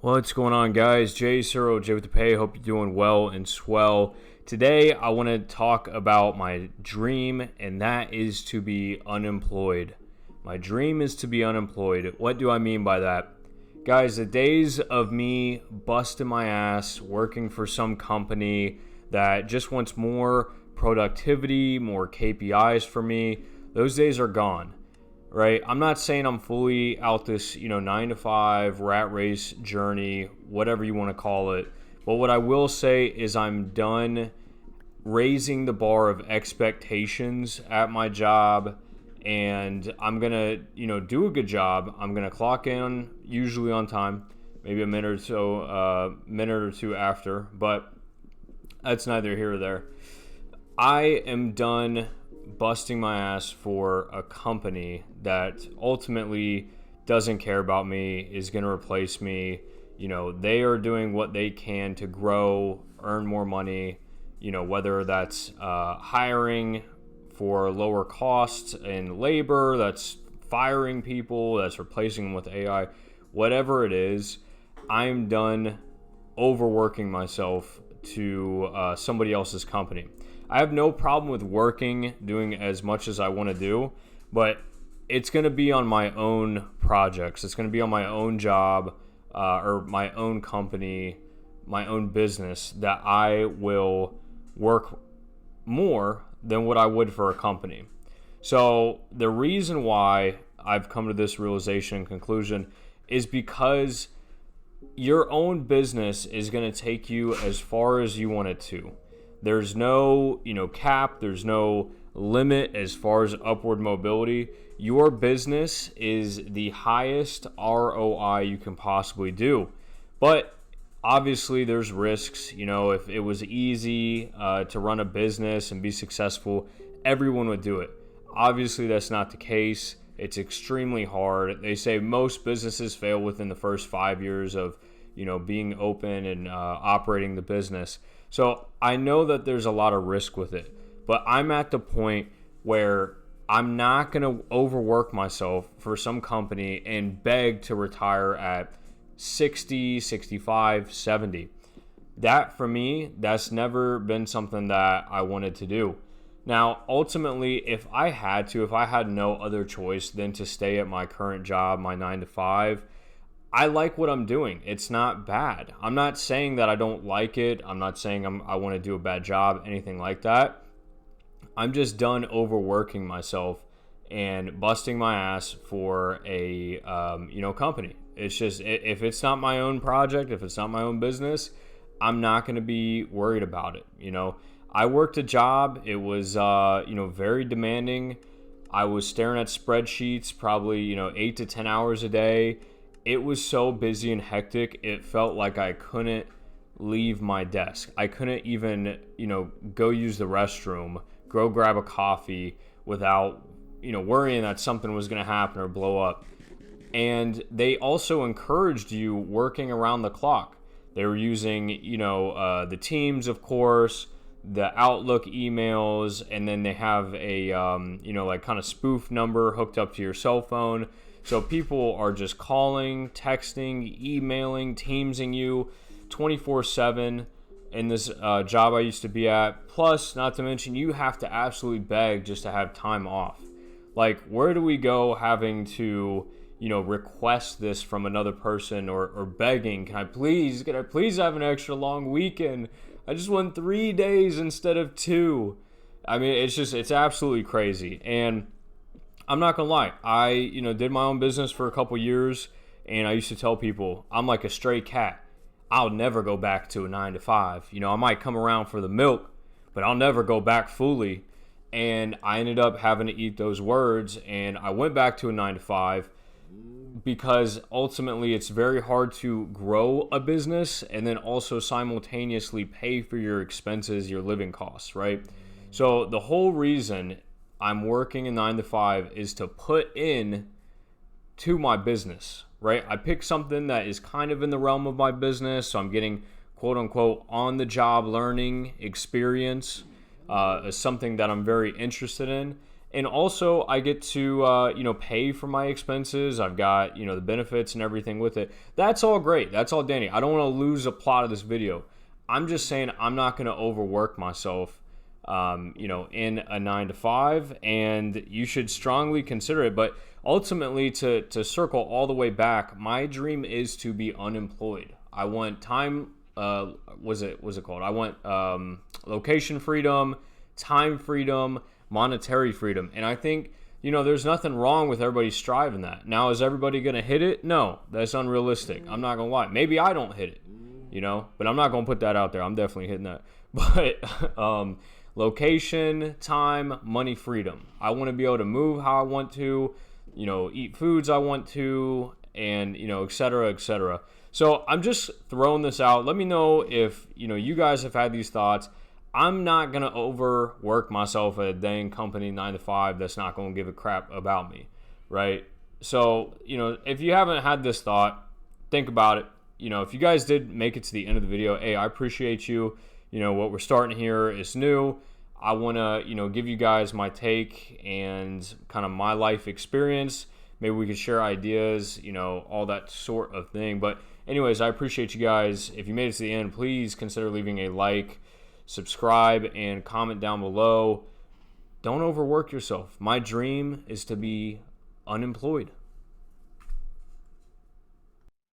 What's going on, guys? Jay Tsuro, Jay with the Pay. Hope you're doing well and swell. Today, I want to talk about my dream, and that is to be unemployed. My dream is to be unemployed. What do I mean by that? Guys, the days of me busting my ass, working for some company that just wants more productivity, more KPIs for me, those days are gone. Right? I'm not saying I'm fully out this, 9 to 5 rat race journey, whatever you want to call it. But what I will say is I'm done raising the bar of expectations at my job, and I'm going to, do a good job. I'm going to clock in usually on time, maybe a minute or two after, but that's neither here or there. I am done busting my ass for a company that ultimately doesn't care about me, is going to replace me. They are doing what they can to grow, earn more money, whether that's hiring for lower costs in labor, that's firing people, that's replacing them with AI, whatever it is. I'm done overworking myself to somebody else's company. I have no problem with working, doing as much as I want to do, but it's going to be on my own projects. It's going to be on my own job or my own company, my own business, that I will work more than what I would for a company. So the reason why I've come to this realization and conclusion is because your own business is going to take you as far as you want it to. There's no, cap, there's no limit as far as upward mobility. Your business is the highest ROI you can possibly do. But obviously there's risks. If it was easy to run a business and be successful, everyone would do it. Obviously that's not the case. It's extremely hard. They say most businesses fail within the first 5 years of, being open and operating the business. So I know that there's a lot of risk with it, but I'm at the point where I'm not going to overwork myself for some company and beg to retire at 60, 65, 70. That for me, that's never been something that I wanted to do. Now, ultimately, if I had no other choice than to stay at my current job, my 9 to 5, I like what I'm doing. It's not bad. I'm not saying that I don't like it. I'm not saying I want to do a bad job, anything like that. I'm just done overworking myself and busting my ass for a company. It's just, if it's not my own project, if it's not my own business, I'm not going to be worried about it. I worked a job. It was very demanding. I was staring at spreadsheets probably 8 to 10 hours a day. It was so busy and hectic, it felt like I couldn't leave my desk. I couldn't even, go use the restroom, go grab a coffee without, worrying that something was going to happen or blow up. And they also encouraged you working around the clock. They were using, the Teams, of course, the Outlook emails, and then they have a, kind of spoof number hooked up to your cell phone. So people are just calling, texting, emailing, teamsing you 24/7 in this job I used to be at. Plus, not to mention, you have to absolutely beg just to have time off. Like, where do we go having to, request this from another person or begging, can I please have an extra long weekend? I just want 3 days instead of 2. I mean, it's absolutely crazy. And I'm not gonna lie, I did my own business for a couple years, and I used to tell people I'm like a stray cat. I'll never go back to a 9 to 5. I might come around for the milk, but I'll never go back fully. And I ended up having to eat those words, and I went back to a 9 to 5 because ultimately it's very hard to grow a business and then also simultaneously pay for your expenses, your living costs, right? So the whole reason I'm working a 9 to 5 is to put in to my business, right? I picked something that is kind of in the realm of my business, so I'm getting quote unquote on the job learning experience, is something that I'm very interested in. And also I get to, pay for my expenses. I've got, the benefits and everything with it. That's all great. That's all dandy. I don't want to lose a plot of this video. I'm just saying I'm not going to overwork myself, in a 9 to 5, and you should strongly consider it. But ultimately, to circle all the way back, my dream is to be unemployed. I want time. What's it called? I want location freedom, time freedom, monetary freedom, and I think there's nothing wrong with everybody striving that. Now, is everybody gonna hit it? No, that's unrealistic. I'm not gonna lie. Maybe I don't hit it, but I'm not gonna put that out there. I'm definitely hitting that. But location, time, money, freedom. I want to be able to move how I want to, eat foods I want to, and et cetera, et cetera. So I'm just throwing this out. Let me know if you guys have had these thoughts. I'm not gonna overwork myself at a dang company 9 to 5 that's not gonna give a crap about me, right? So if you haven't had this thought, think about it. If you guys did make it to the end of the video, hey, I appreciate you. What we're starting here is new. I want to, give you guys my take and kind of my life experience. Maybe we could share ideas, all that sort of thing. But anyways, I appreciate you guys. If you made it to the end, please consider leaving a like, subscribe, and comment down below. Don't overwork yourself. My dream is to be unemployed.